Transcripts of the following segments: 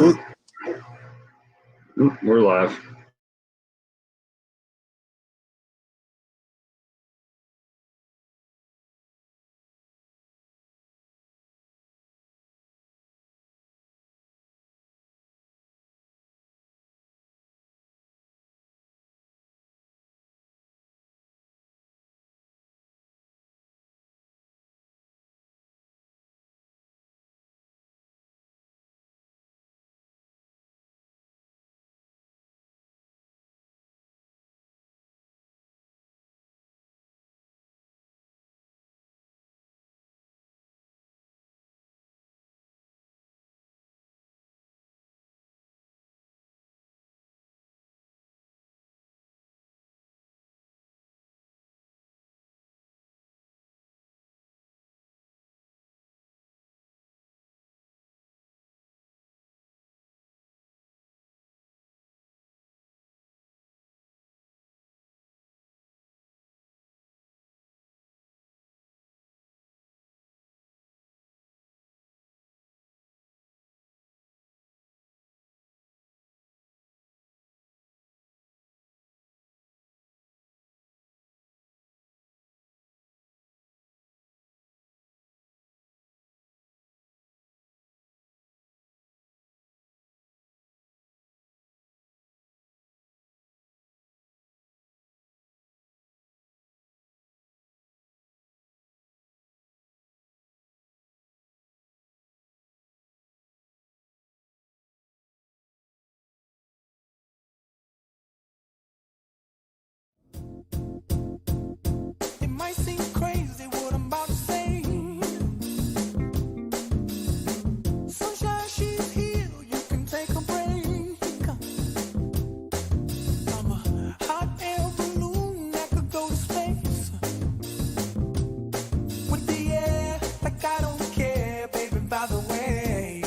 on. We're live. It might seem crazy what I'm about to say. Sunshine, she's here, you can take a break. I'm a hot air balloon that could go to space. With the air, like I don't care, baby, by the way.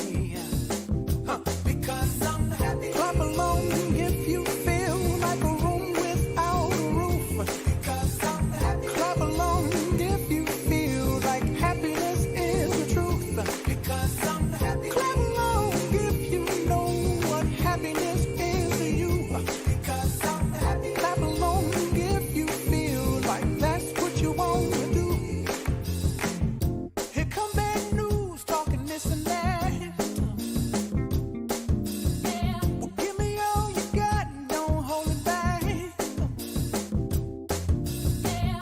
Because I'm happy. Clap along if you feel like a room without a roof. Because I'm happy. Clap along if you feel like happiness is the truth. Because I'm happy. Clap along if you know what happiness is to you. Because I'm happy. Clap along if you feel like that's what you want to do. Here come bad news, talking this and that. Well, give me all you got and don't hold it back.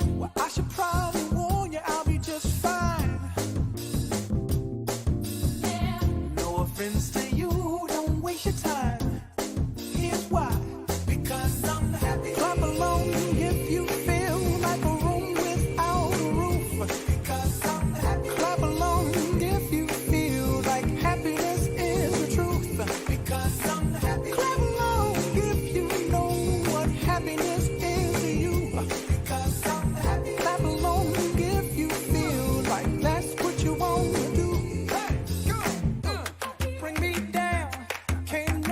Well, I should probably warn you, I'll be just fine. No offense to you, don't waste your time. Here's why. Because I'm happy. Clap along if you feel like a room without a roof. Because I'm happy. Clap along if you feel like happiness is the truth. Because I'm happy. Clap along if you know what happiness is to you. Because I'm happy. Clap along if you feel like that's what you want to do. Hey, go. Bring me down, can't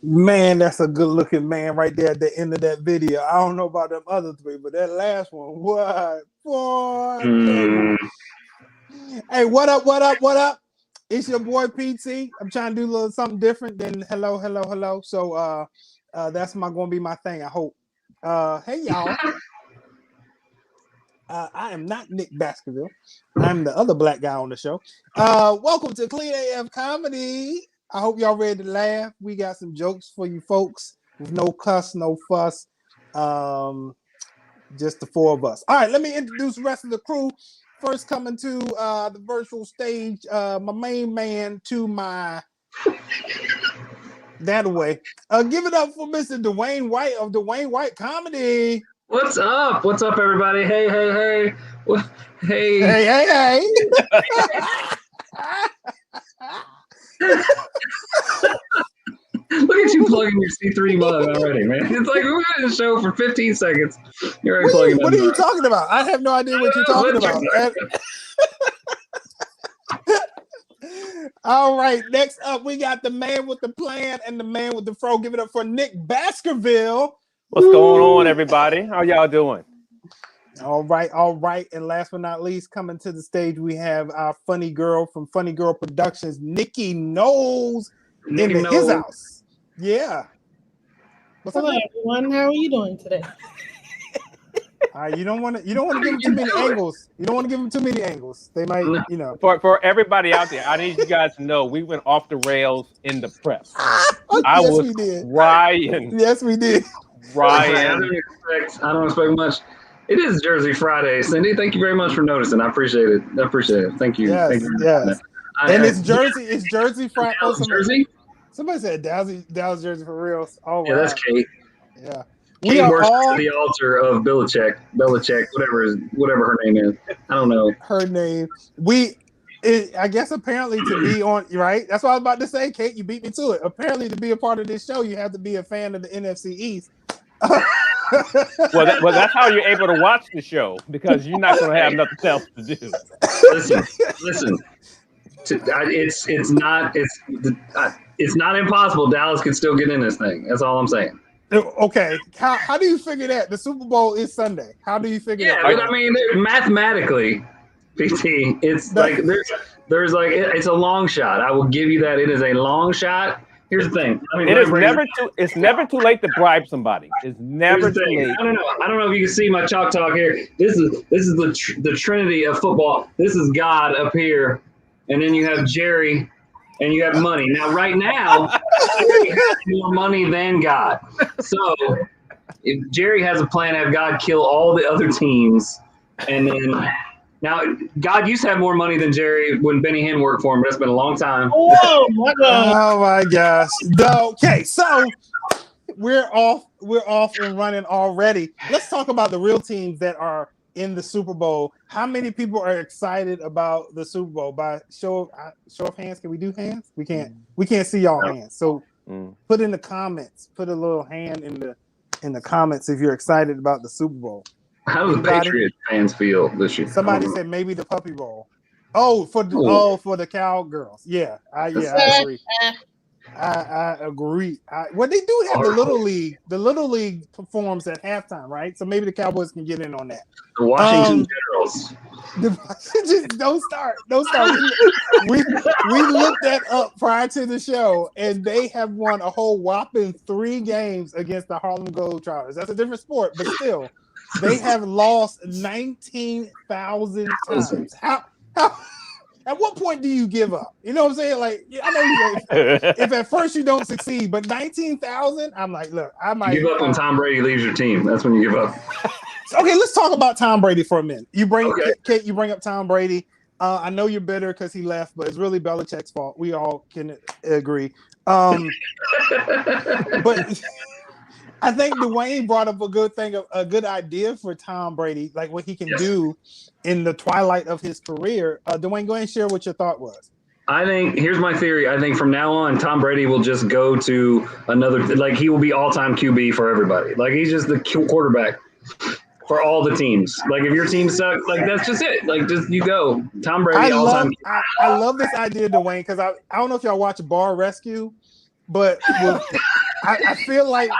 Man, that's a good looking man right there at the end of that video. I don't know about them other three, but that last one, what? Boy, Hey, what up, what up, what up? It's your boy PT. I'm trying to do a little something different than hello, hello, hello. So that's gonna be my thing, I hope. Hey y'all. I am not Nick Baskerville. I'm the other black guy on the show. Welcome to Clean AF Comedy. I hope y'all ready to laugh. We got some jokes for you folks with no cuss, no fuss. Just the four of us. All right, let me introduce the rest of the crew. First coming to the virtual stage, my main man to my that way. Give it up for Mr. Dewayne White of Dewayne White Comedy. What's up? What's up, everybody? Hey, hey, hey. Hey. Hey, hey, hey. Look at you plugging your C3 mug already, man. It's like we're in the show for 15 seconds. You're already plugging What are you talking about? I have no idea what you're talking about. All right, next up, we got the man with the plan and the man with the fro. Give it up for Nick Baskerville. What's going on, everybody? How y'all doing? All right, all right. And last but not least, coming to the stage, we have our funny girl from Funny Girl Productions, Nikkie Knowles, in his house. Yeah. Hello, everyone. How are you doing today? You don't want to give them too many angles. You don't want to give them too many angles. They might, you know. For everybody out there, I need you guys to know we went off the rails in the prep. We did. Ryan. Yes, we did. Ryan. I don't expect much. It is Jersey Friday, Cindy. Thank you very much for noticing. I appreciate it. Thank you. Yes, Thank you. yes. It's Jersey. It's Jersey Friday. Jersey. Somebody said Dallas Jersey for real. Oh, wow. Yeah, that's Kate. Yeah. Kate worships the altar of Belichick, whatever her name is. I don't know her name. I guess apparently to be on, right? That's what I was about to say, Kate. You beat me to it. Apparently, to be a part of this show, you have to be a fan of the NFC East. well, that's how you're able to watch the show, because you're not going to have nothing else to do. Listen. It's not impossible. Dallas can still get in this thing. That's all I'm saying. Okay, how do you figure that? The Super Bowl is Sunday. How do you figure that? Yeah, I mean, mathematically, PT, it's like there's like it's a long shot. I will give you that. It is a long shot. Here's the thing. It's never too late to bribe somebody. It's never too late. I don't know if you can see my chalk talk here. This is the trinity of football. This is God up here, and then you have Jerry, and you have money. Now, right now, Jerry has more money than God. So, if Jerry has a plan, have God kill all the other teams, and then now God used to have more money than Jerry when Benny Hinn worked for him, but it's been a long time. Oh my God! Oh my gosh! Okay, so we're off and running already. Let's talk about the real teams that are in the Super Bowl. How many people are excited about the Super Bowl? By show of hands, can we do hands? We can't see y'all hands. So put in the comments. Put a little hand in the comments if you're excited about the Super Bowl. How do the Patriots fans feel this year? Somebody said maybe the Puppy Bowl. For the Cowgirls. Yeah, I agree. I agree. Well, they do have the Little League. The Little League performs at halftime, right? So maybe the Cowboys can get in on that. The Washington Generals. Just don't start. We looked that up prior to the show, and they have won a whole whopping 3 games against the Harlem Globetrotters. That's a different sport, but still, they have lost 19,000 times. How? At what point do you give up? You know what I'm saying? Like, I know if at first you don't succeed, but 19,000, I'm like, look, I might give up when Tom Brady leaves your team. That's when you give up. Okay, let's talk about Tom Brady for a minute. Kate, you bring up Tom Brady. I know you're bitter because he left, but it's really Belichick's fault. We all can agree. But I think Dewayne brought up a good idea for Tom Brady, like what he can do in the twilight of his career. Dewayne, go ahead and share what your thought was. Here's my theory. I think from now on, Tom Brady will just go to another, like he will be all-time QB for everybody. Like he's just the quarterback for all the teams. Like if your team sucks, like that's just it. Like just you go. Tom Brady all-time. I love this idea, Dewayne, because I don't know if y'all watch Bar Rescue, but I feel like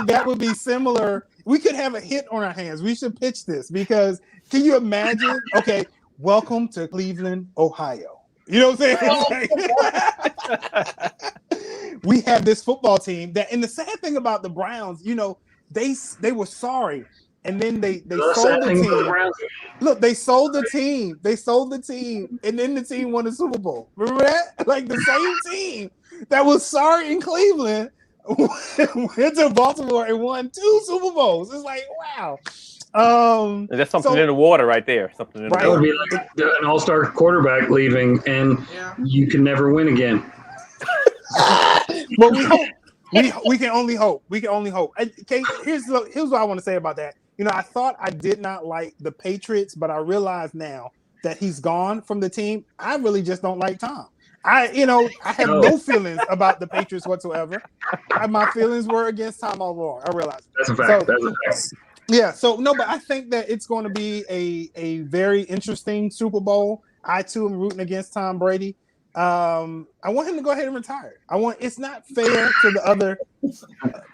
that would be similar. We could have a hit on our hands. We should pitch this because can you imagine? Okay, welcome to Cleveland, Ohio. You know what I'm saying? We have this football team that, and the sad thing about the Browns, you know, they were sorry, and then they sold the team. Look, they sold the team. They sold the team, and then the team won the Super Bowl. Remember that? Like the same team that was sorry in Cleveland went to Baltimore and won 2 Super Bowls. It's like, wow. That's something in the water right there. Something in the water. That would be like an all-star quarterback leaving, and you can never win again. Well, we hope. We can only hope. We can only hope. Okay, here's what I want to say about that. You know, I thought I did not like the Patriots, but I realize now that he's gone from the team. I really just don't like Tom. I have no feelings about the Patriots whatsoever. My feelings were against Tom all along. I realize that's a fact. That's a fact. Yeah. So no, but I think that it's going to be a very interesting Super Bowl. I too am rooting against Tom Brady. I want him to go ahead and retire. It's not fair to the other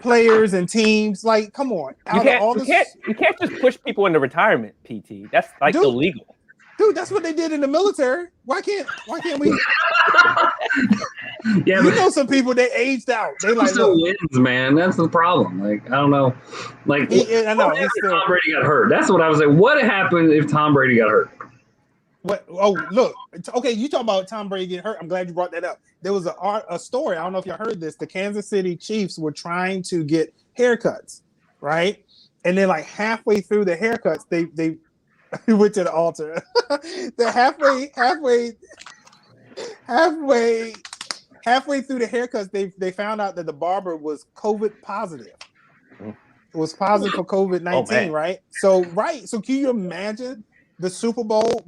players and teams. Like, come on. You can't just push people into retirement, PT. That's like illegal. Dude, that's what they did in the military. Why can't we? Yeah, you know some people they aged out. They like still wins, man. That's the problem. Like, I don't know. Like, I know. What if Tom Brady got hurt? That's what I was like. What happened if Tom Brady got hurt? What? Oh, look. Okay, you talk about Tom Brady getting hurt. I'm glad you brought that up. There was a story. I don't know if y'all heard this. The Kansas City Chiefs were trying to get haircuts, right? And then, like halfway through the haircuts, they went to the altar. The halfway through the haircuts, they found out that the barber was COVID positive. It was positive for COVID-19, right? So can you imagine the Super Bowl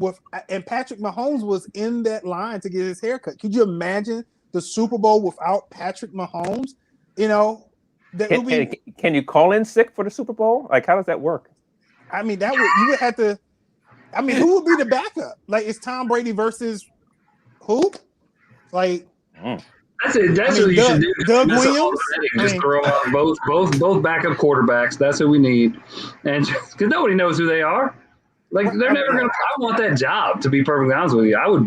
and Patrick Mahomes was in that line to get his haircut? Could you imagine the Super Bowl without Patrick Mahomes? You know, can you call in sick for the Super Bowl? Like, how does that work? I mean, you would have to. I mean, who would be the backup? Like, it's Tom Brady versus who? Like, that's it. That's what you should do. Doug Williams. Just throw out both backup quarterbacks. That's who we need, and because nobody knows who they are. Like, they're never gonna. I want that job. To be perfectly honest with you, I'd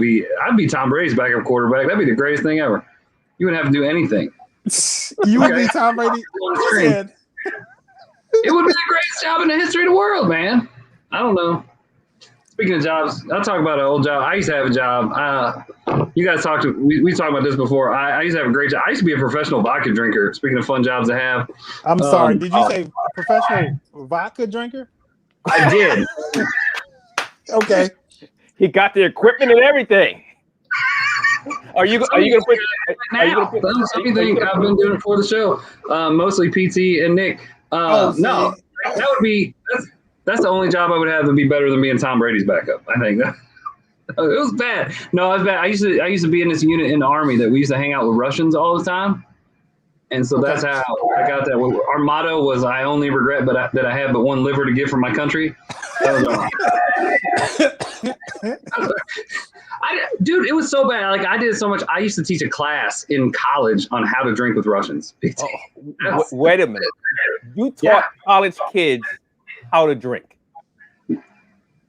be Tom Brady's backup quarterback. That'd be the greatest thing ever. You wouldn't have to do anything. You would be Tom Brady. It would be the greatest job in the history of the world, man. I don't know. Speaking of jobs, I'll talk about an old job. I used to have a job. You guys we talked about this before. I used to have a great job. I used to be a professional vodka drinker. Speaking of fun jobs to have. I'm sorry. Did you say professional vodka drinker? I did. Okay. He got the equipment and everything. Are you gonna put everything? I've been doing it for the show. Mostly PT and Nick. No, that would be that's the only job I would have that would be better than being Tom Brady's backup. I think that it was bad. No, it was bad. I used to be in this unit in the Army that we used to hang out with Russians all the time, and so that's how I got that. Our motto was, "I only regret that I have but one liver to give for my country." Dude, it was so bad. Like, I did so much. I used to teach a class in college on how to drink with Russians. Wait a minute. You taught college kids how to drink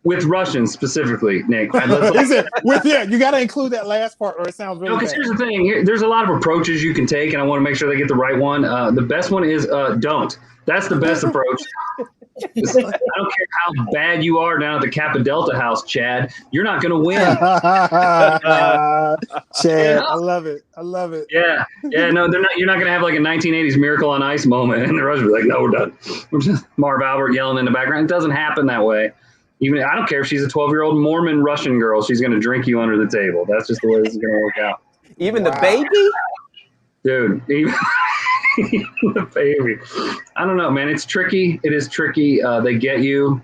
with Russians specifically, Nick. You got to include that last part, or it sounds really. Because here's the thing: there's a lot of approaches you can take, and I want to make sure they get the right one. The best one is don't. That's the best approach. I don't care how bad you are down at the Kappa Delta house, Chad. You're not going to win. Chad, I love it. Yeah. No, they're not. You're not going to have like a 1980s Miracle on Ice moment, and the Russians be like, "No, we're done." We're just Marv Albert yelling in the background. It doesn't happen that way. Even I don't care if she's a 12-year-old Mormon Russian girl. She's going to drink you under the table. That's just the way this is going to work out. Even the baby, dude. Even the baby. I don't know, man. It's tricky. It is tricky. They get you.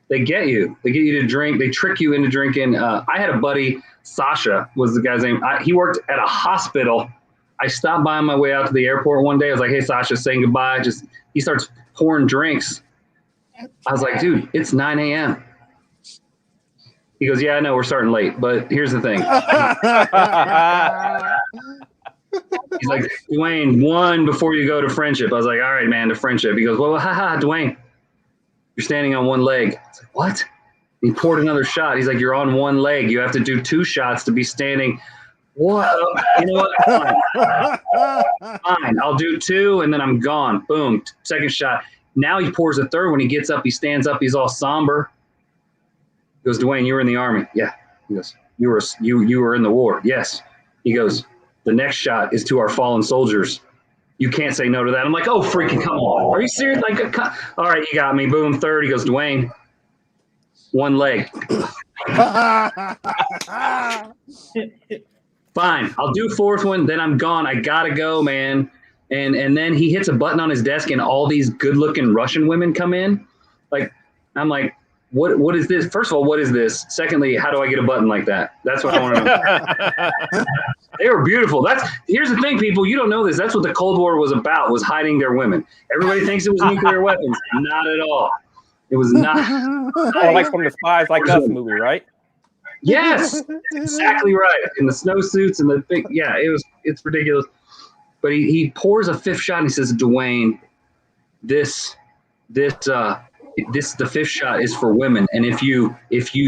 They get you to drink. They trick you into drinking. I had a buddy, Sasha was the guy's name. He worked at a hospital. I stopped by on my way out to the airport one day. I was like, "Hey, Sasha, saying goodbye." He starts pouring drinks. I was like, "Dude, it's 9 a.m. He goes, "Yeah, I know we're starting late, but here's the thing." He's like, Dwayne, one before you go to friendship. I was like, all right, man, to friendship. He goes, well, haha, Dwayne, you're standing on one leg. I was like, what? He poured another shot. He's like, you're on one leg. You have to do 2 shots to be standing. What? You know what? Fine. I'll do 2 and then I'm gone. Boom. Second shot. Now he pours a third. When he gets up, he stands up. He's all somber. He goes, Dwayne, you were in the Army. Yeah. He goes, you were in the war. Yes. He goes, the next shot is to our fallen soldiers. You can't say no to that. I'm like, oh, freaking come on. Are you serious? Like, all right, you got me. Boom. Third. He goes, Dwayne, one leg. Fine. I'll do 4th one. Then I'm gone. I got to go, man. And then he hits a button on his desk and all these good looking Russian women come in. Like, I'm like, what is this? First of all, what is this? Secondly, how do I get a button like that? That's what I want to know. They were beautiful. Here's the thing, people. You don't know this. That's what the Cold War was about, was hiding their women. Everybody thinks it was nuclear weapons. Not at all. It was not. Oh, like from the Spies Like Us movie, right? Yes, exactly right. In the snowsuits and the big, yeah, it's ridiculous. But he pours a 5th shot and he says, Dwayne, the 5th shot is for women. And if you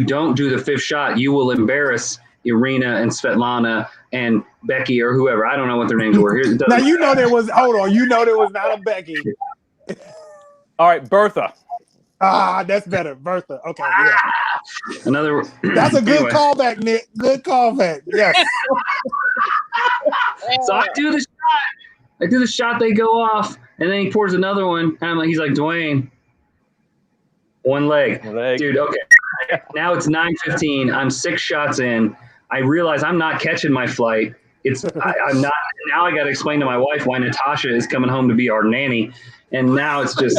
don't do the 5th shot, you will embarrass Irina and Svetlana and Becky or whoever. I don't know what their names were. Now you know there was not a Becky. All right, Bertha. Ah, that's better. Bertha. Okay, yeah. Another. That's a good callback, Nick. Good callback. Yes. So I do the shot. They go off, and then he pours another one. And he's like, Dwayne, one leg. Dude. Okay. Now it's 9:15. I'm 6 shots in. I realize I'm not catching my flight. I'm not. Now I got to explain to my wife why Natasha is coming home to be our nanny, and now it's just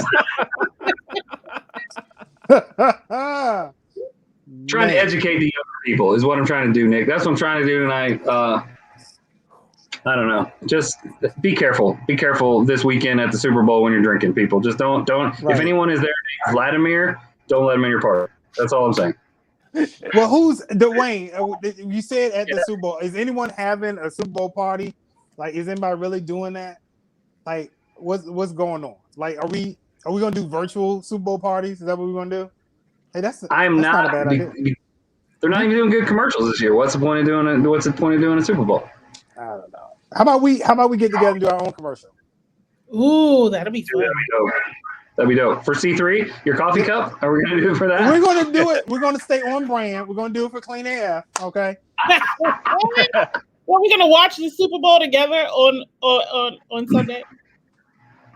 trying to educate the younger people is what I'm trying to do, Nick. That's what I'm trying to do tonight. I don't know. Just be careful. Be careful this weekend at the Super Bowl when you're drinking, people. Just don't. Right. If anyone is there, Vladimir, don't let him in your party. That's all I'm saying. Well, who's Dwayne? You said at the Super Bowl. Is anyone having a Super Bowl party? Like, is anybody really doing that? Like, what's going on? Like, are we gonna do virtual Super Bowl parties? Is that what we're gonna do? Hey, that's not a bad idea. They're not even doing good commercials this year. What's the point of doing a Super Bowl? I don't know. How about we get together and do our own commercial? Ooh, that'll be fun. That'd be dope. For C3, your coffee cup? Are we going to do it for that? We're going to do it. We're going to stay on brand. We're going to do it for Clean Air. Okay. Well, we're going to watch the Super Bowl together on Sunday.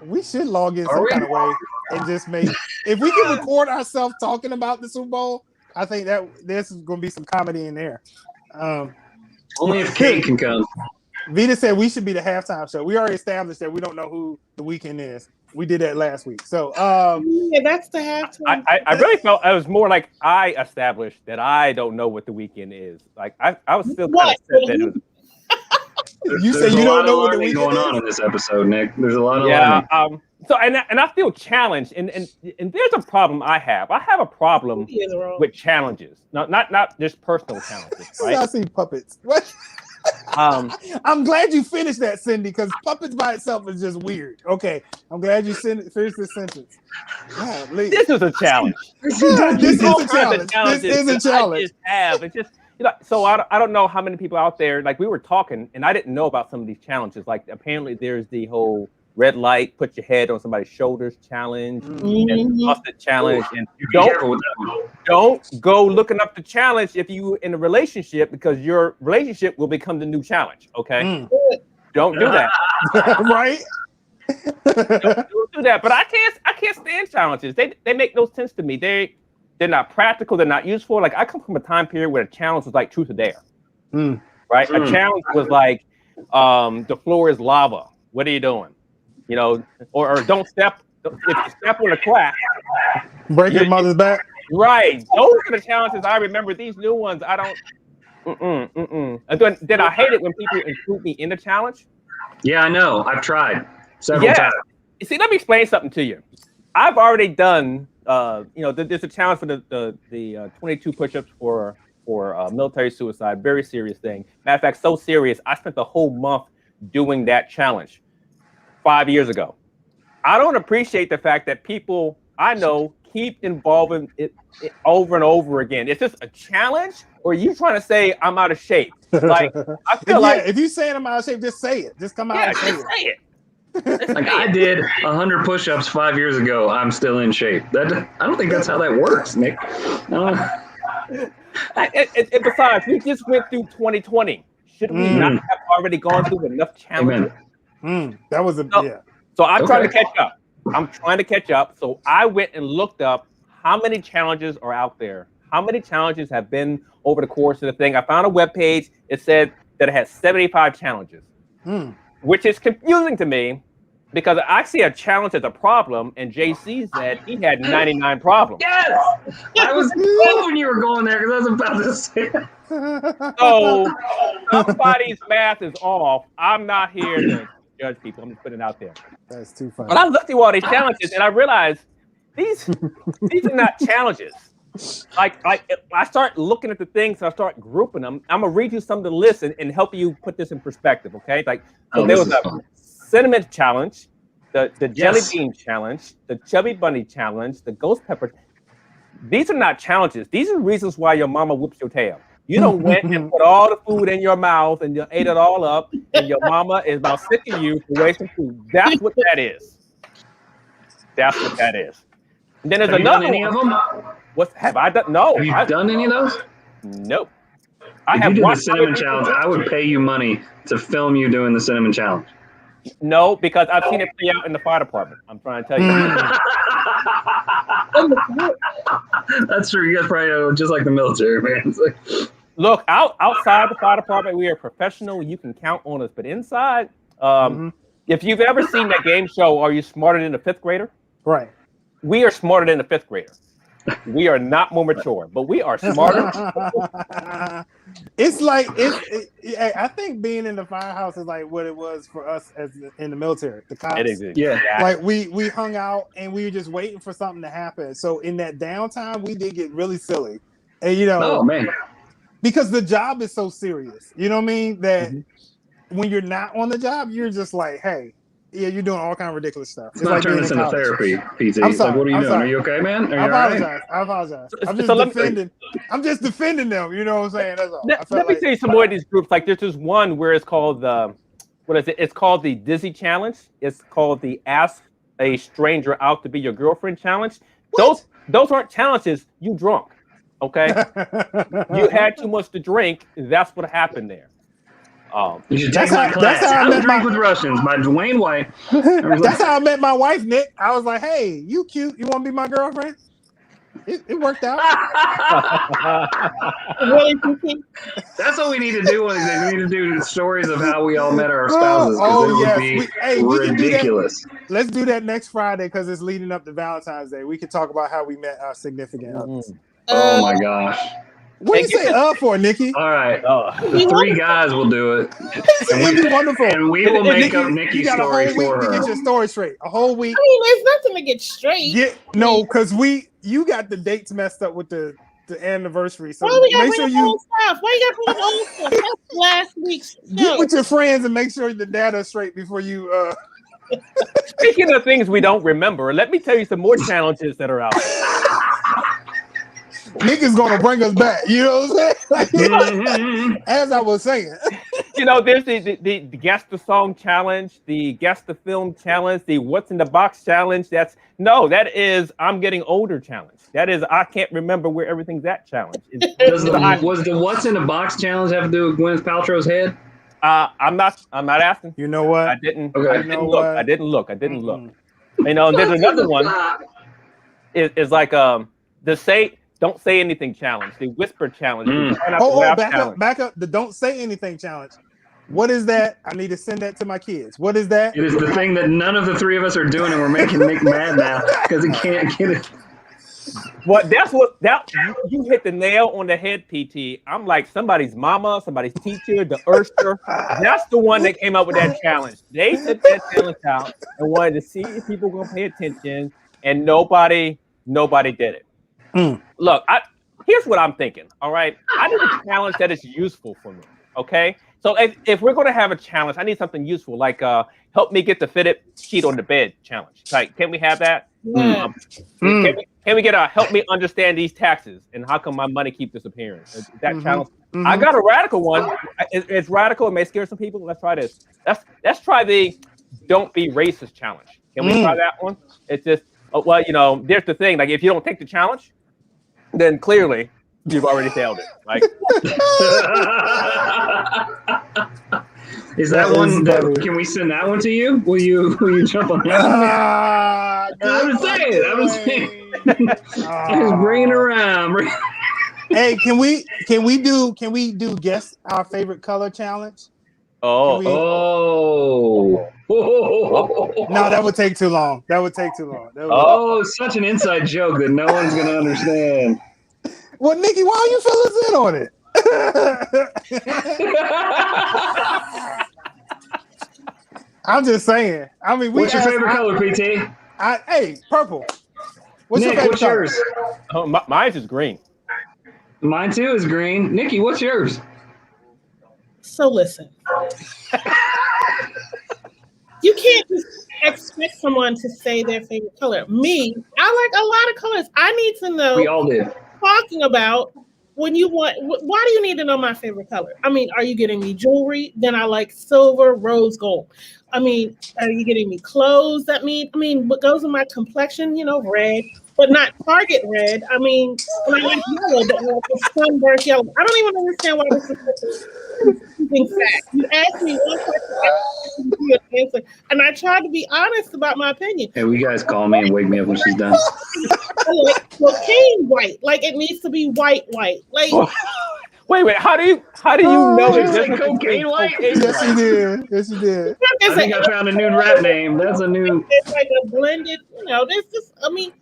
We should log in some kind of way and just make. If we can record ourselves talking about the Super Bowl, I think that there's going to be some comedy in there. Only if Kate can come. Vita said we should be the halftime show. We already established that we don't know who the Weeknd is. We did that last week. So yeah, that's the halftime. I really felt it was more like I established that I don't know what the Weeknd is. Like I was still kind of upset that it was. You said you don't know what the Weeknd going on in this episode, Nick. There's a lot of learning. So and I feel challenged, and there's a problem I have. I have a problem with challenges, not just personal challenges. Right? I see puppets. What? I'm glad you finished that, Cindy, because puppets by itself is just weird. Okay, I'm glad you finished this sentence. This is a challenge. This is a challenge. I just have. It's just so I don't know how many people out there. Like we were talking, and I didn't know about some of these challenges. Like apparently there's the whole red light, put your head on somebody's shoulders challenge, and mustard challenge, and don't go looking up the challenge if you in a relationship, because your relationship will become the new challenge. Okay, don't do that. Right? don't do that. But I can't stand challenges. They make no sense to me. They're not practical. They're not useful. Like I come from a time period where a challenge was like truth or dare. Right? A challenge was like the floor is lava. What are you doing? You know, or don't step. If you step on a crack, break your mother's back. Right. Those are the challenges I remember. These new ones, I don't. And then I hate it when people include me in the challenge. Yeah, I know. I've tried several times. See, let me explain something to you. I've already done. There's a challenge for the 22 push-ups for military suicide. Very serious thing. Matter of fact, so serious. I spent the whole month doing that challenge 5 years ago. I don't appreciate the fact that people I know keep involving it over and over again. Is this a challenge, or are you trying to say I'm out of shape? Like, I feel like if you saying I'm out of shape, just say it. Just come out and say it. Like I did 100 push-ups 5 years ago. I'm still in shape. I don't think that's how that works, Nick. And besides, we just went through 2020. Should we not have already gone through enough challenges? That was So I'm trying to catch up. I'm trying to catch up. So I went and looked up how many challenges are out there. How many challenges have been over the course of the thing? I found a webpage. It said that it has 75 challenges, which is confusing to me because I see a challenge as a problem, and JC said he had 99 problems. Yes! I was hoping you were going there because I was about to say it. So somebody's math is off. I'm not here to judge people. I'm just putting it out there. That's too funny. But I looked through all these challenges and I realized these are not challenges. Like I start looking at the things, and I start grouping them. I'm gonna read you some of the lists and help you put this in perspective, okay? Like so there was a cinnamon challenge, the jelly bean challenge, the chubby bunny challenge, the ghost pepper. These are not challenges. These are reasons why your mama whoops your tail. You don't went and put all the food in your mouth and you ate it all up, and your mama is about sick of you for wasting food. That's what that is. That's what that is. And then there's another one. Of them? Have I done? No. Have you done any of those? Nope. If you did the cinnamon challenge, I would pay you money to film you doing the cinnamon challenge. No, because I've seen it play out in the fire department. I'm trying to tell you. That's true. You guys probably know, just like the military, man. It's like... Look, outside the fire department, we are professional. You can count on us. But inside, if you've ever seen that game show, Are You Smarter Than a Fifth Grader? Right. We are smarter than a fifth grader. We are not more mature, but we are smarter. It's like I think being in the firehouse is like what it was for us as in the military. The cops. It is. Yeah. Like we hung out and we were just waiting for something to happen. So in that downtime, we did get really silly, and oh man, because the job is so serious. You know what I mean? That when you're not on the job, you're just like, hey. Yeah, you're doing all kind of ridiculous stuff. It's not like turning this into therapy, PT. I'm sorry. Like, what are you doing? Are you okay, man? I apologize. I'm just defending them. You know what I'm saying? That's all. Let me tell you some more of these groups. Like there's this one where it's called what is it? It's called the Dizzy Challenge. It's called the Ask a Stranger Out to Be Your Girlfriend Challenge. What? Those aren't challenges. You drunk, okay? You had too much to drink. That's what happened there. You should take my class. How to Drink with Russians by Dewayne White. That's how I met my wife, Nick. I was like, hey, you cute. You want to be my girlfriend? It worked out. That's what we need to do. We need to do stories of how we all met our spouses. It would be ridiculous. Let's do that next Friday because it's leading up to Valentine's Day. We can talk about how we met our significant others. Oh, my gosh. What do you say for, Nikki? All right. 3 guys will do it. It'd be wonderful. And we will make up Nikki's story for her. To get your story straight. A whole week. I mean, there's nothing to get straight. Because you got the dates messed up with the anniversary. So make sure you. Stuff? Why you got to bring old stuff? That's last week's show. Get with your friends and make sure the data's straight before you. Speaking of things we don't remember, let me tell you some more challenges that are out there. Nick is gonna bring us back, you know what I'm saying? As I was saying, there's the guess the song challenge, the guess the film challenge, the what's in the box challenge. That is I'm getting older challenge. That is I can't remember where everything's at challenge. Was the what's in the box challenge have to do with Gwyneth Paltrow's head? I'm not asking. You know what? I didn't. Okay. I didn't look. I didn't look. There's another one. It's like the don't say anything challenge, the whisper challenge. Back up. The don't say anything challenge. What is that? I need to send that to my kids. What is that? It is the thing that none of the 3 of us are doing, and we're making Nick mad now because he can't get it. Well, you hit the nail on the head, PT. I'm like somebody's mama, somebody's teacher, the Urster. That's the one that came up with that challenge. They took that challenge out and wanted to see if people were gonna pay attention, and nobody did it. Look, here's what I'm thinking. All right, I need a challenge that is useful for me. Okay, So if we're going to have a challenge, I need something useful, like help me get the fitted sheet on the bed challenge. Like, can we have that? Yeah. Can we get a help me understand these taxes and how come my money keep disappearing? Is that challenge? Mhm. I got a radical one. It's radical. It may scare some people. Let's try this. Let's try the don't be racist challenge. Can we try that one? It's just well, you know, there's the thing. Like, if you don't take the challenge, then clearly you've already failed it. Like, is that one? Can we send that one to you? Will you jump on that? I'm just saying. Just bring it around. Hey, can we do guess our favorite color challenge? oh, No, that would take too long. Such an inside joke that no one's gonna understand. Well, Nikki, why don't you fill us in on it? I'm just saying. I mean, what's your favorite color, PT? Hey, purple. Nick, what's yours? Oh, mine is green. Mine too is green. Nikki, what's yours? So listen. You can't just expect someone to say their favorite color. Me, I like a lot of colors. I need to know. We all did. Talking about when you want. Why do you need to know my favorite color? I mean, are you getting me jewelry? Then I like silver, rose gold. I mean, are you getting me clothes? I mean, what goes in my complexion? You know, red, but not Target red. I mean, when I like yellow, but like a sunburnt yellow. I don't even understand why this is such a confusing fact. You asked me one question, I give you an answer, and I tried to be honest about my opinion. Hey, will you guys call me and wake me up when she's done? I like cocaine white, like it needs to be white. Like, wait. How do you know it's cocaine white? Yes, you did. I think I found a new rap name. That's a new. It's like a blended. You know, there's just. I mean,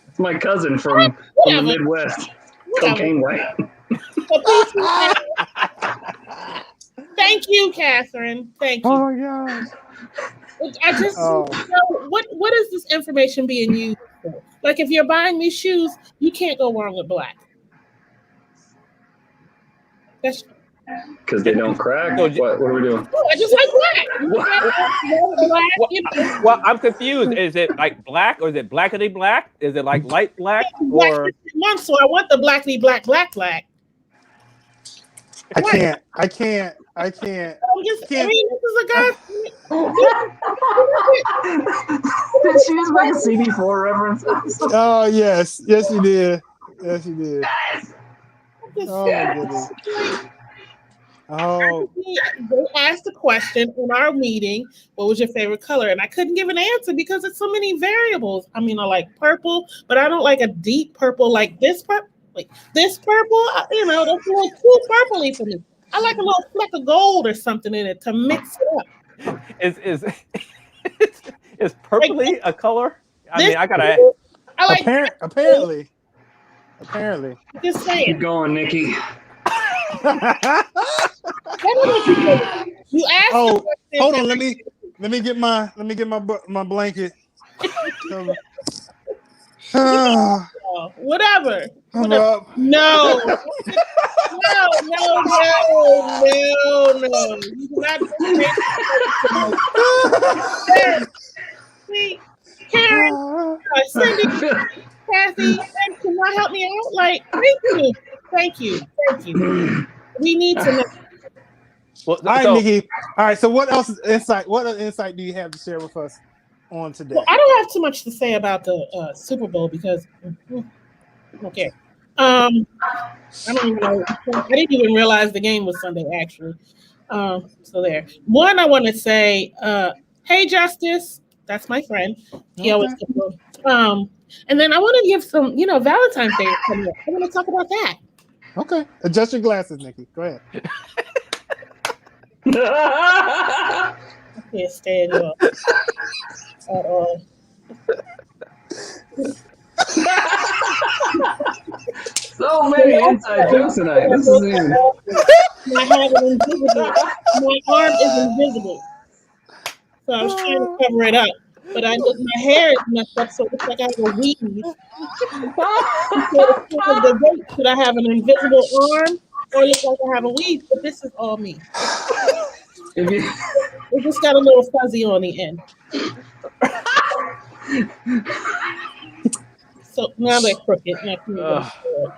it's my cousin from the Midwest. Cocaine white. Thank you, Catherine. Thank you. Oh my gosh. I just what is this information being used for? Like, if you're buying me shoes, you can't go wrong with black. That's because they don't crack. What are we doing? I just like black. Well, I'm confused. Is it like black or is it blackity black? Is it like light black or? So I want the blackity black. I can't. I mean, this is a guy. Did she just make a CD4 reference? Oh yes, you did. Yes, you did. Oh yes. my goodness. Oh. They asked a question in our meeting, what was your favorite color? And I couldn't give an answer because it's so many variables. I mean, I like purple, but I don't like a deep purple like this purple. Like this purple, you know, that's a little too purpley for me. I like a little fleck of gold or something in it to mix it up. Is purpley like, a color? I mean, I gotta. I like apparently. Just saying. Keep going, Nikki. You asked. Oh, hold on. Let me get my blanket. Whatever. Up. No. You cannot see, Karen, Cindy, Kathy, can you help me out? Like, thank you. We need to know. Well, all right, Nikki. All right. So, what other insight do you have to share with us on today? Well, I don't have too much to say about the Super Bowl because okay. I don't even know. I didn't even realize the game was Sunday, actually. So there. One, I want to say, hey, Justice. That's my friend. He always and then I want to give some, Valentine's Day coming up. I want to talk about that. Okay. Adjust your glasses, Nikki. Go ahead. I can't stand you at all. So many inside jokes tonight. This is even. My arm is invisible, so I was trying to cover it up. But my hair is messed up, so it looks like I have a weave. Should I have an invisible arm or look like I have a weave, but this is all me. If you, It just got a little fuzzy on the end. So now they're crooked. Now can you go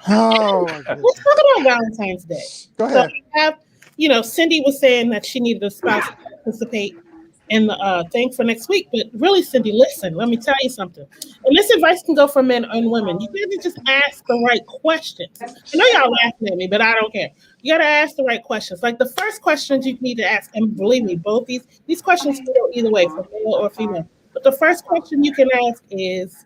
Oh, Let's talk about Valentine's Day. go So ahead. we have, Cindy was saying that she needed a spouse to participate in the thing for next week. But really, Cindy, listen, let me tell you something. And this advice can go for men and women. You got to just ask the right questions. I know y'all laughing at me, but I don't care. You got to ask the right questions. Like the first questions you need to ask, and believe me, both these questions can go either way, for male or female. But the first question you can ask is,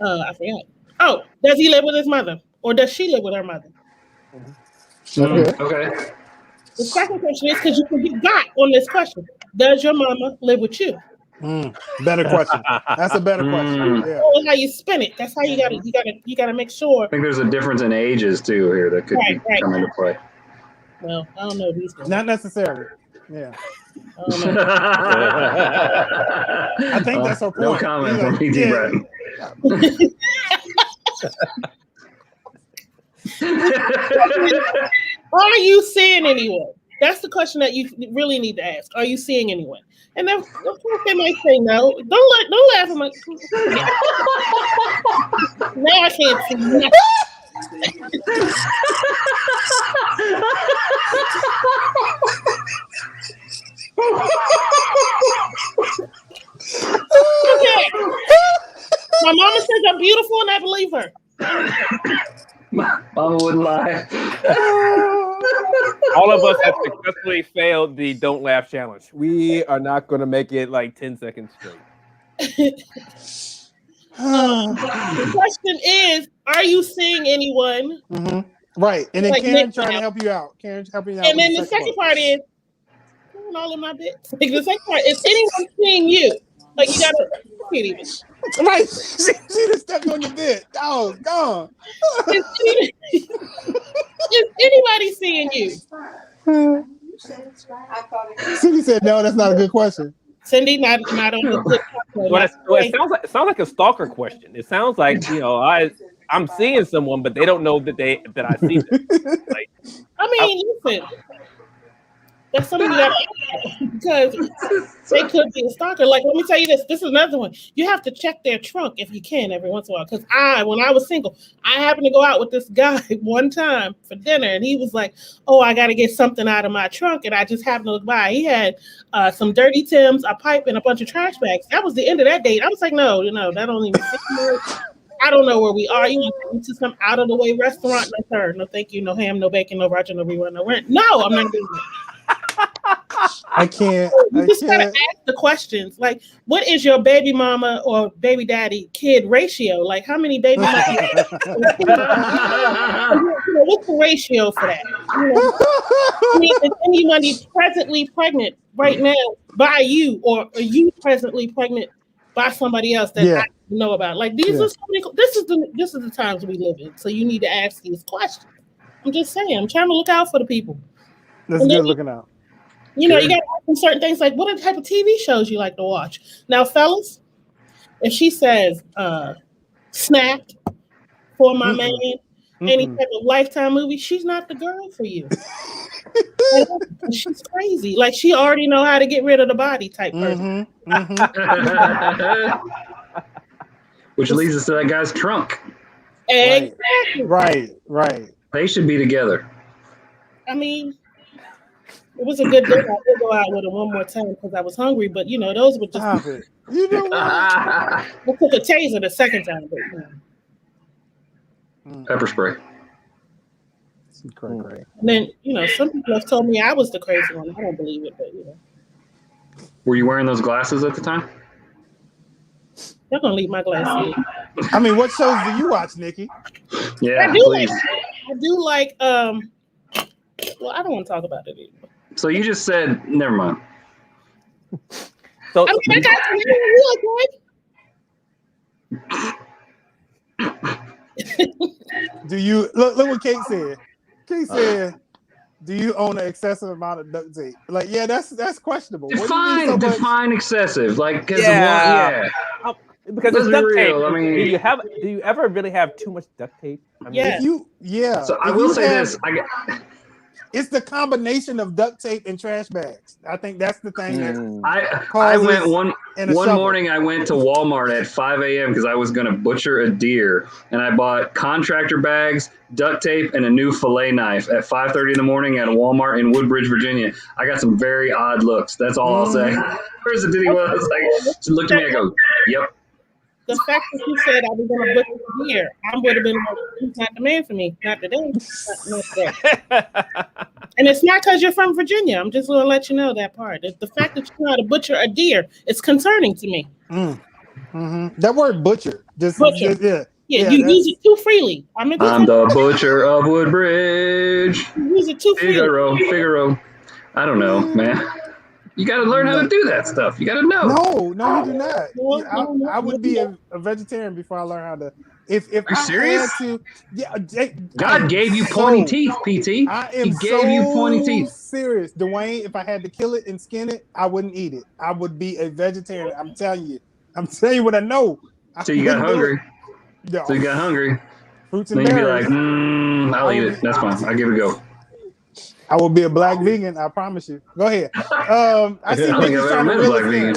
I forgot. Oh, does he live with his mother, or does she live with her mother? okay. The second question is, because you can get got on this question. Does your mama live with you? Better question. That's a better question. Yeah. That's how you spin it. That's how you gotta make sure. I think there's a difference in ages too here that could come into play. Well, I don't know these things. Not necessarily. Yeah. I don't know. I think that's her point. No comment from P.T. Bratton. Are you seeing anyone? That's the question that you really need to ask. Are you seeing anyone? And then, of course, they might say no. Don't laugh at my. Now I can't see nothing. Okay. My mama says I'm beautiful, and I believe her. Mama wouldn't lie. All of us have successfully failed the don't laugh challenge. We are not going to make it like 10 seconds straight. The question is, are you seeing anyone? Right. And then Like Karen Nick trying to now. help you out. Karen's helping you out. And then the second part is, doing all of my bits. Like the second part is, anyone seeing you? Like you gotta, can't even. Right. She just stepped on your bit. Oh, gone. Is anybody seeing you? Cindy said, no, that's not a good question. Cindy, not on the good. Well, it sounds like a stalker question. It sounds like I'm seeing someone, but they don't know that I see them. Like, I mean, listen, that's something you gotta because they could be a stalker. Like, let me tell you this. This is another one. You have to check their trunk if you can every once in a while. Because when I was single, I happened to go out with this guy one time for dinner, and he was like, "Oh, I got to get something out of my trunk," and I just happened to look by. He had some dirty Timbs, a pipe, and a bunch of trash bags. That was the end of that date. I was like, "No, that don't even fit me. I don't know where we are. You want to go to some out of the way restaurant? No, sir. No, thank you. No ham, no bacon, no Roger, no rerun, no rent. No, I'm not doing that." I can't. You just gotta ask the questions. Like, what is your baby mama or baby daddy kid ratio? Like, how many baby mamas? What's the ratio for that? Is anybody presently pregnant right now by you, or are you presently pregnant by somebody else that I know about? Like, these are so many. This is the times we live in. So you need to ask these questions. I'm just saying. I'm trying to look out for the people. That's good looking out. You got to ask them certain things like, what are the type of TV shows you like to watch? Now, fellas, if she says Snapped, For My Man, any type of Lifetime movie, she's not the girl for you. She's crazy. Like, she already know how to get rid of the body type person. Which leads us to that guy's trunk. Exactly. Right. They should be together. I mean, it was a good day. I did go out with her one more time because I was hungry, but those were just. Stop it. You know what? I took a taser the second time. But, Pepper spray. Great. And then, some people have told me I was the crazy one. I don't believe it, but Were you wearing those glasses at the time? They're gonna leave my glasses. I mean, what shows do you watch, Nikki? Yeah, I do please. like well, I don't want to talk about it anymore. So you just said, never mind. So I mean, I got Do you look what Kate said? Kate said, "Do you own an excessive amount of duct tape?" Like, yeah, that's questionable. Define excessive. Like, Because Let's it's be duct tape. real. I mean, do you ever really have too much duct tape? I mean, Yeah. So I will say this. It's the combination of duct tape and trash bags. I think that's the thing that I went one shovel. morning. I went to Walmart at 5 a.m. because I was going to butcher a deer, and I bought contractor bags, duct tape, and a new fillet knife at 5:30 in the morning at a Walmart in Woodbridge, Virginia. I got some very odd looks. That's all I'll say. Where's the diddy was like? She looked at me. I go, "Yep." The fact that you said I was going to butcher a deer, I would have been like, he's not the man for me. Not today. Not today. And it's not because you're from Virginia. I'm just going to let you know that part. The fact that you know how to butcher a deer is concerning to me. That word butcher. Butcher. Yeah, you use it too freely. I'm the butcher of Woodbridge. You use it too freely. Figaro. I don't know, man. You got to learn how to do that stuff. You got to know. No, you do not. I would be a vegetarian before I learn how to. If Are you I serious? had to, God gave you pointy teeth, PT. He gave you pointy teeth. Serious, Dwayne. If I had to kill it and skin it, I wouldn't eat it. I would be a vegetarian. I'm telling you what I know. So you got hungry. No. So you got hungry. Fruits and then you'd be berries. like, I'll eat it. That's fine. I'll give it a go. I will be a black vegan. I promise you. Go ahead. I see I think I've ever met a black vegan.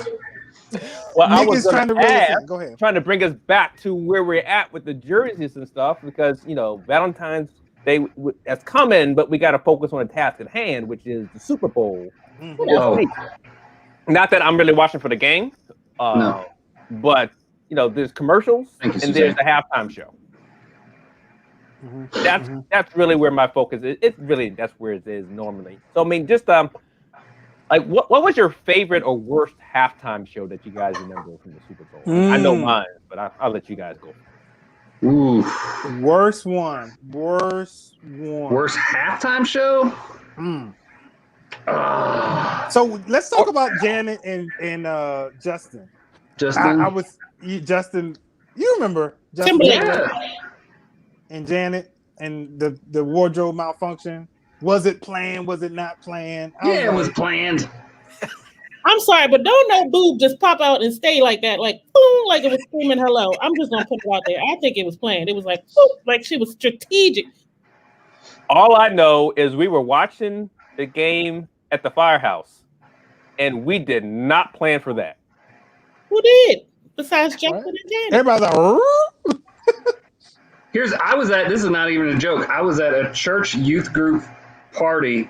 Well, Nick I was is trying to ask, go ahead. Trying to bring us back to where we're at with the jerseys and stuff, because Valentine's Day has come in, but we got to focus on the task at hand, which is the Super Bowl. Not that I'm really watching for the game, no. But there's commercials and there's the halftime show. That's really where my focus is. That's where it is normally. So I mean, just like what was your favorite or worst halftime show that you guys remember from the Super Bowl? I know mine, but I'll let you guys go. Ooh. Worst one. Worst halftime show? So let's talk about Janet and Justin. Justin. You remember Justin? And Janet and the wardrobe malfunction. Was it planned? Was it not planned? It was planned. I'm sorry, but don't no boob just pop out and stay like that, like boom, like it was screaming hello. I'm just gonna put it out there. I think it was planned. It was like boom, like she was strategic. All I know is we were watching the game at the firehouse, and we did not plan for that. Who did? Besides Justin and Janet. Everybody's like, this is not even a joke. I was at a church youth group party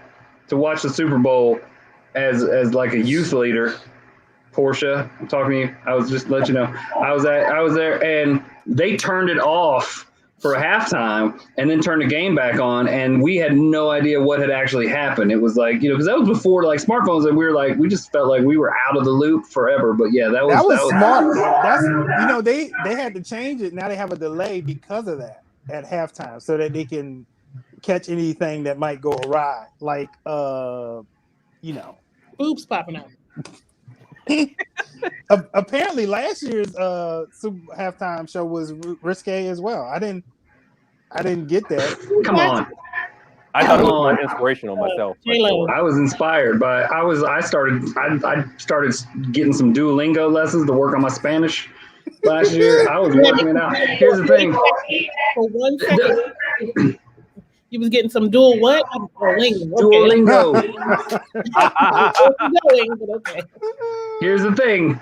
to watch the Super Bowl as like a youth leader. Portia, I'm talking to you. I was just let you know. I was there and they turned it off for a halftime and then turned the game back on, and we had no idea what had actually happened. It was like, because that was before like smartphones, and we just felt like we were out of the loop forever. But yeah, that was smart. That's they had to change it. Now they have a delay because of that at halftime, so that they can catch anything that might go awry, like boobs popping out. Apparently, last year's halftime show was risque as well. I didn't get that. Come on. I thought it was more inspirational myself. I was inspired by. I started getting some Duolingo lessons to work on my Spanish last year. I was working it out. Here's the thing. For 1 second. You was getting some Duolingo. Okay. Here's the thing.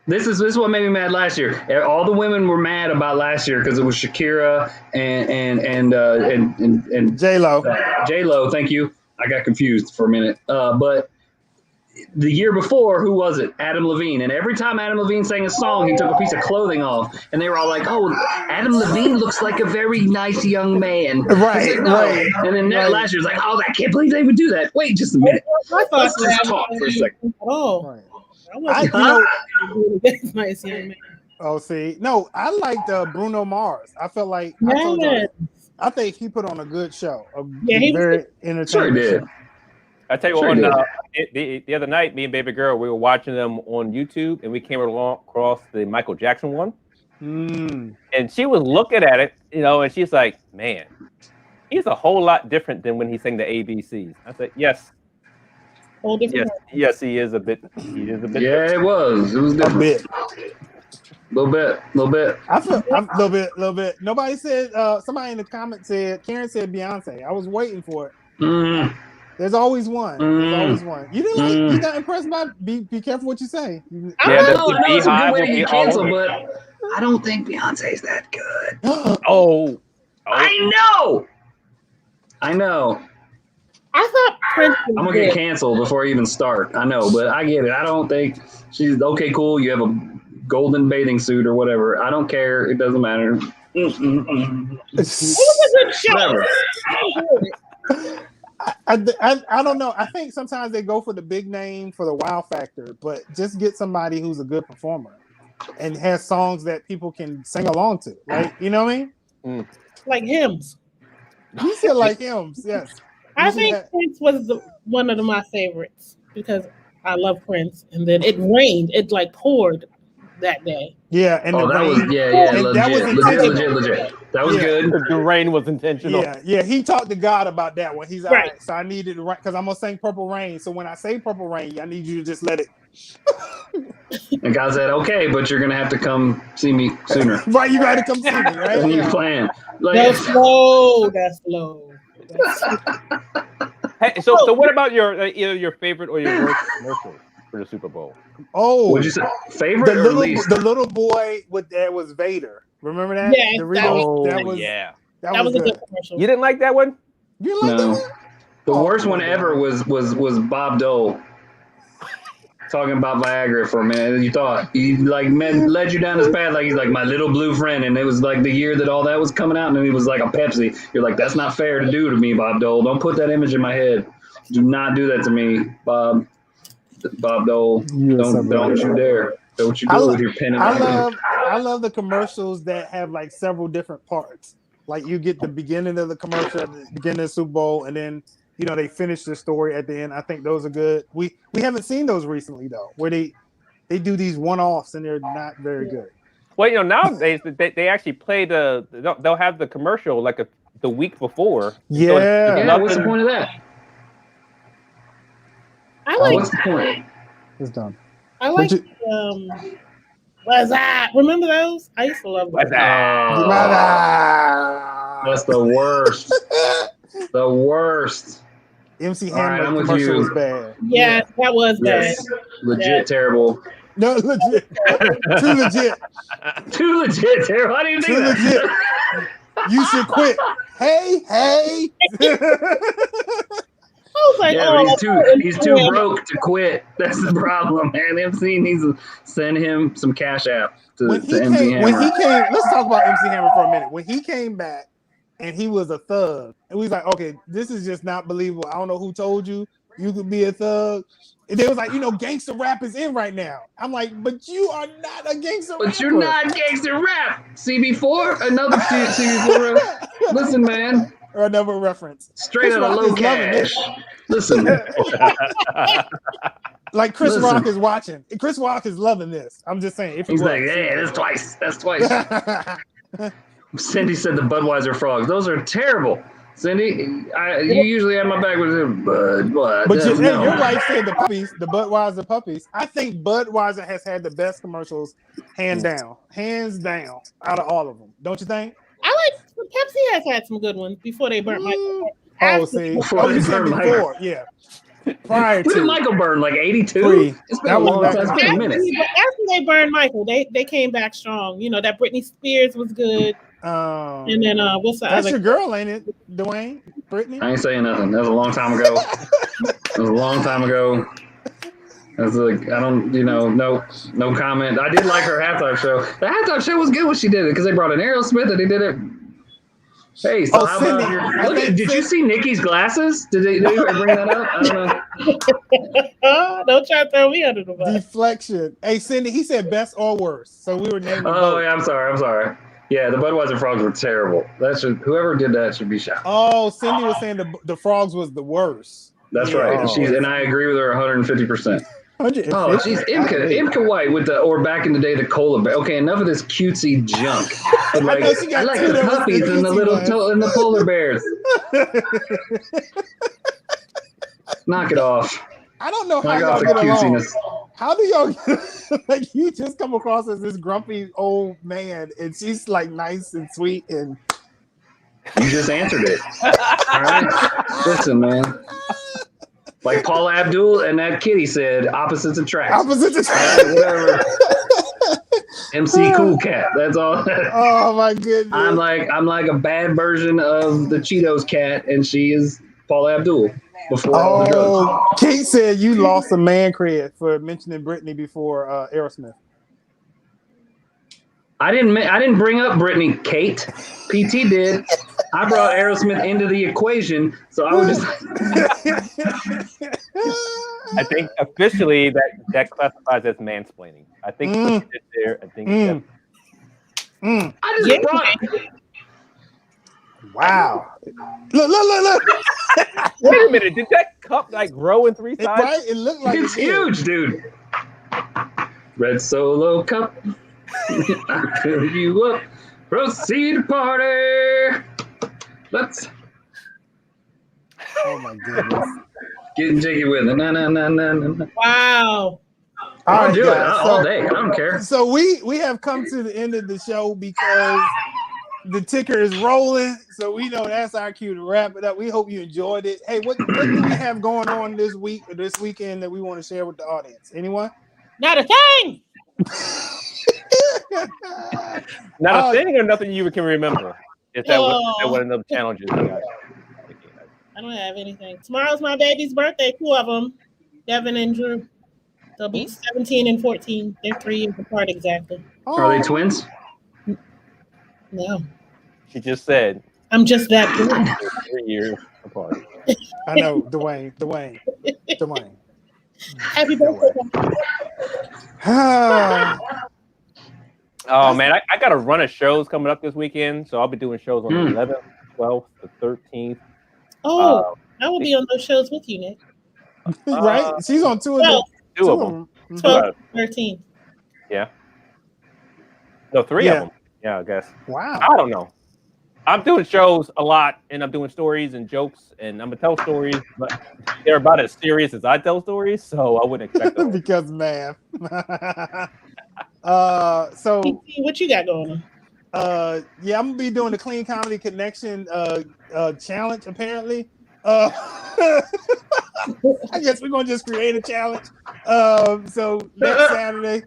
This is what made me mad last year. All the women were mad about last year because it was Shakira and J-Lo. J-Lo, thank you. I got confused for a minute. But the year before, who was it? Adam Levine. And every time Adam Levine sang a song, he took a piece of clothing off. And they were all like, oh, Adam Levine looks like a very nice young man. Right, like, no. right. And then last year, it was like, oh, I can't believe they would do that. Wait just a minute. Let's just talk for a second. Oh. Nice young man. Oh, see. No, I liked Bruno Mars. I felt like I think he put on a good show. He very entertaining. Sure did. Show. I tell you what, the other night, me and baby girl, we were watching them on YouTube, and we came across the Michael Jackson one. And she was looking at it, and she's like, man, he's a whole lot different than when he sang the ABCs. I said, yes. Whole different. Yes, he is a bit. He is a bit. Yeah, different. it was. It was different. A bit. little bit. I feel a little bit. Nobody said. Somebody in the comments said. Karen said Beyonce. I was waiting for it. There's always one. There's always one. You didn't like. You got impressed by. Be careful what you say. I know it's a good way to get canceled, but I don't think Beyonce's that good. I know. I thought Prince. I'm gonna get canceled before I even start. I know, but I get it. I don't think she's okay. Cool. You have a golden bathing suit or whatever. I don't care. It doesn't matter. It was a good show. I don't know. I think sometimes they go for the big name for the wow factor, but just get somebody who's a good performer and has songs that people can sing along to. Like, you know what I mean? Like hymns. You said like hymns, yes. I think Prince was one of my favorites because I love Prince. And then it rained. It like poured that day. Yeah, and that was legit. That was good. The rain was intentional. Yeah. He talked to God about that one. He's all right. So I needed to write because I'm gonna sing Purple Rain. So when I say Purple Rain, I need you to just let it. And God said, "Okay, but you're gonna have to come see me sooner." Right, you gotta come see me. Right, and you plan. That's slow. Hey, so what about either your favorite or your worst commercial for the Super Bowl? Oh, what'd you say? Favorite or least? The little boy that was Vader. Remember that? Yeah, that was a good commercial. You didn't like that one? You didn't like that one? The worst one ever was Bob Dole talking about Viagra for a minute. You thought he led you down this path like he's like my little blue friend, and it was like the year that all that was coming out, and he was like a Pepsi. You're like, that's not fair to do to me, Bob Dole. Don't put that image in my head. Do not do that to me, Bob Dole. Don't you dare. Don't you do it with your pen and I love the commercials that have like several different parts. Like you get the beginning of the commercial at the beginning of the Super Bowl, and then they finish the story at the end. I think those are good. We haven't seen those recently though, where they do these one-offs and they're not very good. Well, nowadays they actually play they'll have the commercial like the week before. Yeah. What's the point of that? What's the point? It's done. I like what's that? Remember those? I used to love those. That's the worst. The worst. MC Hammer commercial was bad. Yeah, that was bad. Legit terrible. No, legit. Too legit. Too legit terrible. How do you think that? Legit. You should quit. Hey. I was like, he's too broke to quit. That's the problem, man. MC needs to send him some cash app to MC Hammer. When he came, let's talk about MC Hammer for a minute. When he came back and he was a thug, and we was like, okay, this is just not believable. I don't know who told you could be a thug. And they was like, gangster rap is in right now. I'm like, but you are not a gangster rapper. But you're not gangster rap. CB4, another CB4 rap. Listen, man. Or another reference. Straight out of Low Cash. Listen. Like Chris Rock is watching. Chris Rock is loving this. I'm just saying. He's like, hey, that's twice. Cindy said the Budweiser frogs. Those are terrible. Cindy, you usually have my back with them, but your wife said the Budweiser puppies. I think Budweiser has had the best commercials, hands down, out of all of them. Don't you think? Pepsi has had some good ones before they burnt Michael. Before they burnt Michael. Yeah. Prior when to did Michael burn? Like 82? It's been a long time. It's been a minute. After they burned Michael, they came back strong. That Britney Spears was good. And then what's the that's other? your girl, ain't it, Dewayne? Britney? I ain't saying nothing. That was a long time ago. That's like, I don't, no comment. I did like her halftime show. The halftime show was good when she did it because they brought in Aerosmith and they did it. Hey, so how Cindy, about did you see Nikki's glasses? Did you bring that up? I don't know. Don't try to throw me under the bus. Deflection. Hey, Cindy, he said best or worst. So we were naming both. Yeah, I'm sorry. Yeah, the Budweiser frogs were terrible. Whoever did that should be shot. Oh, Cindy was saying the frogs was the worst. That's right. And I agree with her 150%. Oh, she's Imka White with or back in the day, the cola bear. Okay, enough of this cutesy junk. But I like the puppies and the little and the polar bears. Knock it off. I don't know how I got y'all the get along. cutesiness. How do y'all like? You just come across as this grumpy old man, and she's like nice and sweet, and You just answered it. All right. Listen, man. Like Paula Abdul and that kitty said, opposites attract. opposites. All right, whatever. MC Cool Cat. That's all. Oh my goodness! I'm like a bad version of the Cheetos cat, and she is Paula Abdul before all the drugs. Oh, Kate said you lost a man cred for mentioning Britney before Aerosmith. I didn't bring up Britney, Kate. PT did. I brought Aerosmith into the equation, so I would just. I think officially that classifies as mansplaining. I think what you did there. I think. I just brought. Wow! Look! Wait a minute! Did that cup like grow in 3 sizes? Right? It looked like It's it did. huge, dude. Red Solo cup. I fill you up. Proceed to party. Let's Oh my goodness! getting jiggy with it. No. Wow. I'll right, do it guys, all day. I don't care. So we have come to the end of the show because the ticker is rolling. So we know that's our cue to wrap it up. We hope you enjoyed it. Hey, what do we have going on this week or this weekend that we want to share with the audience? Anyone? Not a thing. Not a thing or nothing you can remember. Is that one of the challenges you got? I don't have anything. Tomorrow's my baby's birthday. 2 of them, Devin and Drew. They'll be 17 and 14. They're 3 years apart exactly. Are they twins? No, She just said I'm just that good. 3 years apart. I know, Dewayne. Happy birthday. Oh man, I got a run of shows coming up this weekend, so I'll be doing shows on the 11th, 12th, the 13th. Oh, I will be on those shows with you, Nick. Right? She's on 2 of them. 2 of them. 12, 13. Yeah. No, 3 of them. Yeah, I guess. Wow. I don't know. I'm doing shows a lot, and I'm doing stories and jokes, and I'm gonna tell stories, but they're about as serious as I tell stories, so I wouldn't expect that. Because math. So What you got going on? Yeah, I'm gonna be doing the Clean Comedy Connection challenge. Apparently, I guess we're gonna just create a challenge. So next Saturday,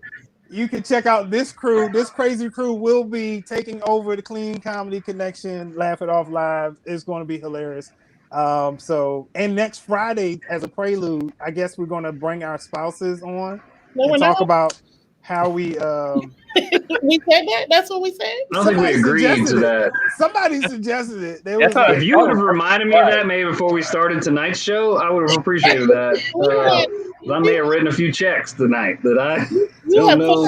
you can check out this crew. This crazy crew will be taking over the Clean Comedy Connection. Laugh It Off Live. It's going to be hilarious. And next Friday, as a prelude, I guess we're going to bring our spouses on and talk about how we. We said that. That's what we said. I don't think we agreed to that. Somebody suggested it. They That's was like, If you would have reminded me of that maybe before we started tonight's show, I would have appreciated that. I may have written a few checks tonight that I don't know.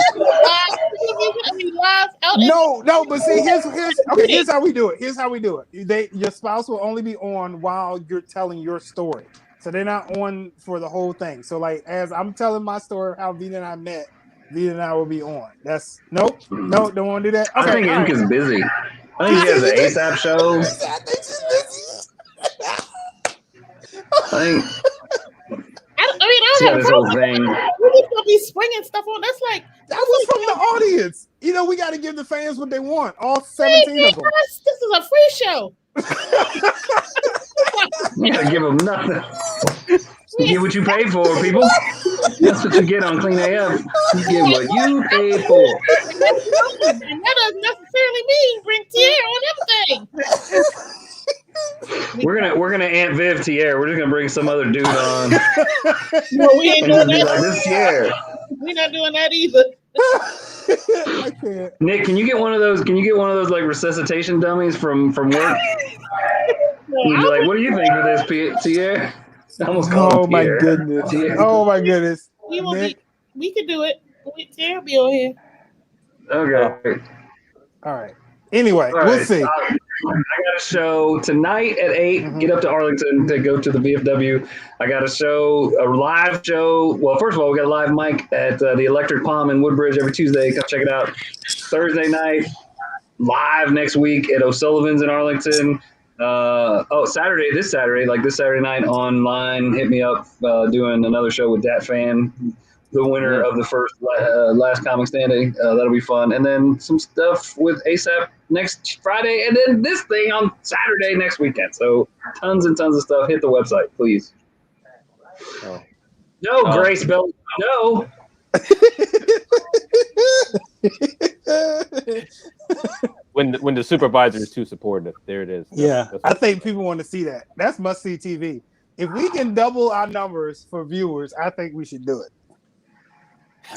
No, but see, here's how we do it. Your spouse will only be on while you're telling your story, so they're not on for the whole thing. So, like, as I'm telling my story of how Vita and I met, Vita and I will be on. That's nope, don't want to do that. Okay, I think Ink is busy. I think he has an ASAP show. I got this whole thing. We're gonna be springing stuff on. That's like that was from the audience. You know, we got to give the fans what they want. All 17 of them. This is a free show. You gotta give them nothing. You get what you pay for, people. That's what you get on Clean AF. You get what you pay for. And that doesn't necessarily mean bring Tierra on everything. We're gonna Aunt Viv Tierra. We're just gonna bring some other dude on. No, we ain't doing that. Like, this Tierra. We're not doing that either. I can't. Nick, can you get one of those? Can you get one of those like resuscitation dummies from work? You'd be like, what do you think of this, Tierra? I almost called Oh him my Pierre. goodness. Tierra. Oh my goodness. We could do it. Tierra be on here. Okay. All right. Anyway, All we'll right. see. I got a show tonight at 8. Get up to Arlington to go to the VFW. I got a live show. Well, first of all, we got a live mic at the Electric Palm in Woodbridge every Tuesday. Come check it out. Thursday night, live next week at O'Sullivan's in Arlington. This Saturday night online. Hit me up. Doing another show with Dat Fan, the winner of the first last comic standing. That'll be fun. And then some stuff with ASAP next Friday, and then this thing on Saturday next weekend. So tons and tons of stuff. Hit the website, please. Grace Bell. No. When the supervisor is too supportive, there it is. Yeah, I think people want to see that. That's must see TV. If we can double our numbers for viewers, I think we should do it.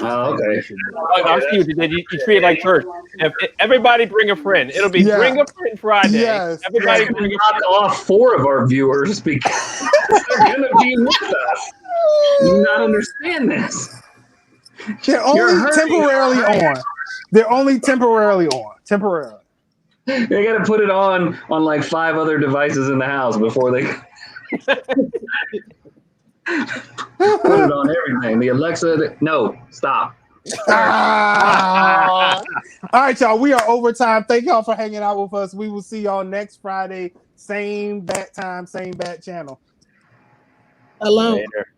Oh, okay. I'll see what you did. You treat it like church. Everybody bring a friend. It'll be bring a friend Friday. Yes. Everybody bring a friend. Knock off 4 of our viewers because they're gonna be with us. You do not understand this. They're only temporarily on. They're only temporarily on. Temporarily. They got to put it on like 5 other devices in the house before they put it on everything. The Alexa, no, stop. All right, y'all. We are overtime. Thank y'all for hanging out with us. We will see y'all next Friday. Same bat time, same bat channel. Alone. Later.